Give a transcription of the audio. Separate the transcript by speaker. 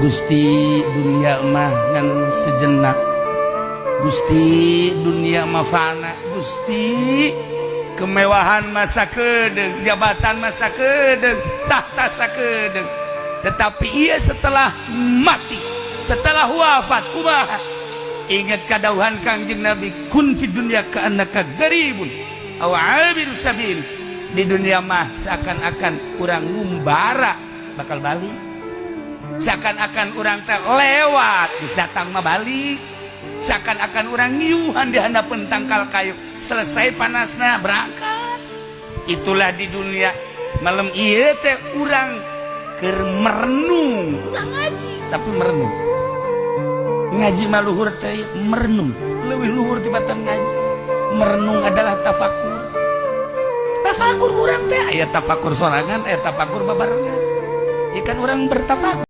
Speaker 1: Gusti dunia mah ngan sejenak, Gusti dunia mah fana, Gusti kemewahan masa kedeng, jabatan masa kedeng, tahta sakedeng. Tetapi ia setelah mati, setelah wafat, kumaha? Ingat kadauhan Kangjeng Nabi, kun fid dunya ka'annaka garibun aw 'abiru sabil. Di dunia mah seakan-akan urang ngumbara bakal balik, seakan-akan urang teh lewat geus datang mah balik, seakan-akan urang ngiuhan di handapeun tangkal kayu, selesai panasna berangkat. Itulah di dunia. Malam ieu teh urang keur merenung, urang ngaji tapi merenung. Ngaji mah luhur teh merenung, leuwih luhur tibatan ngaji. Merenung adalah tafakur. Tafakur urang teh aya tafakur sorangan, aya tafakur babarengan. Ikan urang bertafakur.